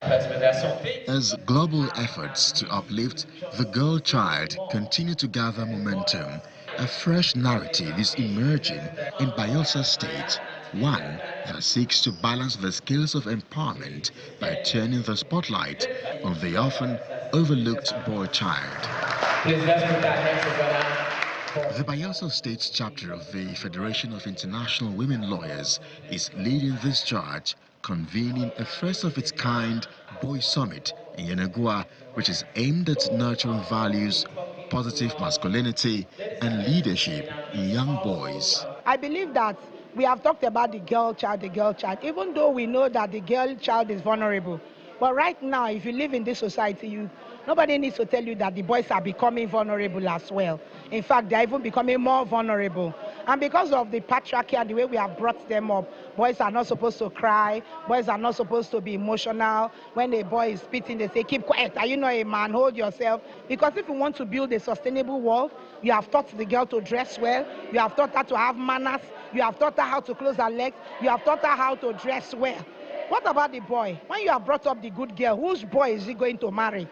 As global efforts to uplift the girl child continue to gather momentum, a fresh narrative is emerging in Bayelsa State, one that seeks to balance the skills of empowerment by turning the spotlight on the often overlooked boy child. The Bayelsa State chapter of the Federation of International Women Lawyers is leading this charge, convening a first-of-its-kind Boy Summit in Yenagoa, which is aimed at nurturing values, positive masculinity, and leadership in young boys. I believe that we have talked about the girl child, even though we know that the girl child is vulnerable. But right now, if you live in this society, nobody needs to tell you that the boys are becoming vulnerable as well. In fact, they're even becoming more vulnerable. And because of the patriarchy and the way we have brought them up, boys are not supposed to cry, boys are not supposed to be emotional. When a boy is spitting, they say, keep quiet, are you not a man, hold yourself. Because if you want to build a sustainable world, you have taught the girl to dress well, you have taught her to have manners, you have taught her how to close her legs, you have taught her how to dress well. What about the boy? When you have brought up the good girl, whose boy is he going to marry?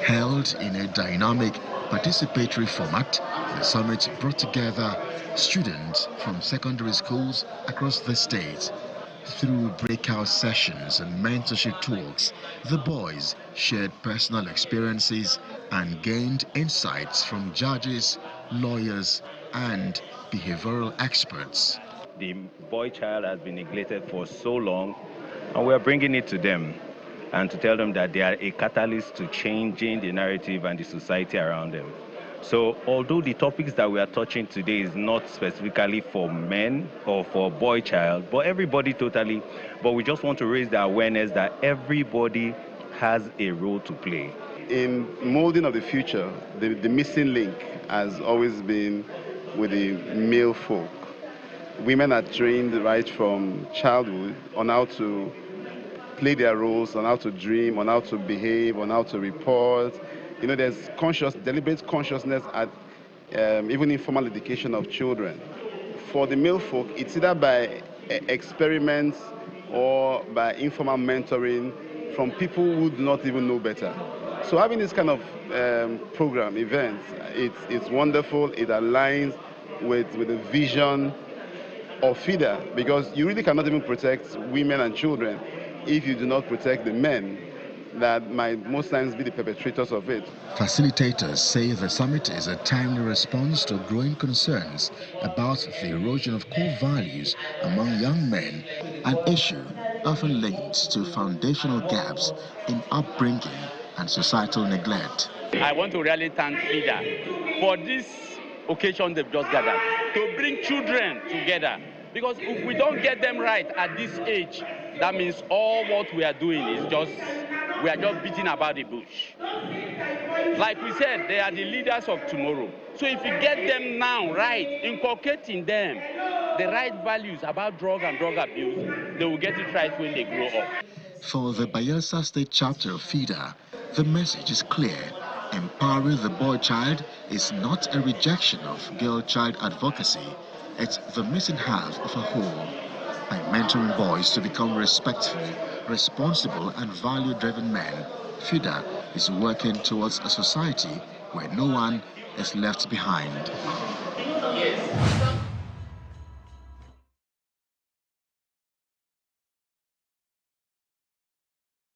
Held in a dynamic, participatory format, the summit brought together students from secondary schools across the state. Through breakout sessions and mentorship talks, the boys shared personal experiences and gained insights from judges, lawyers, and behavioral experts. The boy child has been neglected for so long, and we're bringing it to them and to tell them that they are a catalyst to changing the narrative and the society around them. So although the topics that we are touching today is not specifically for men or for boy child, but everybody totally, but we just want to raise the awareness that everybody has a role to play. In molding of the future, the missing link has always been with the male folk. Women are trained right from childhood on how to play their roles, on how to dream, on how to behave, on how to report. You know, there's deliberate consciousness at even informal education of children. For the male folk, it's either by experiments or by informal mentoring from people who do not even know better. So having this kind of program, events, it's wonderful. It aligns with the vision of FIDA, because you really cannot even protect women and children if you do not protect the men that might most times be the perpetrators of it. Facilitators say the summit is a timely response to growing concerns about the erosion of core values among young men, an issue often linked to foundational gaps in upbringing and societal neglect. I want to really thank FIDA for this occasion they've just gathered, to bring children together. Because if we don't get them right at this age, that means all what we are doing is we are just beating about the bush. Like we said, they are the leaders of tomorrow. So if you get them now right, inculcating them the right values about drug and drug abuse, they will get it right when they grow up. For the Bayelsa State chapter of FIDA, the message is clear. Empowering the boy child is not a rejection of girl child advocacy. It's the missing half of a whole. By mentoring boys to become respectful, responsible, and value-driven men, FIDA is working towards a society where no one is left behind.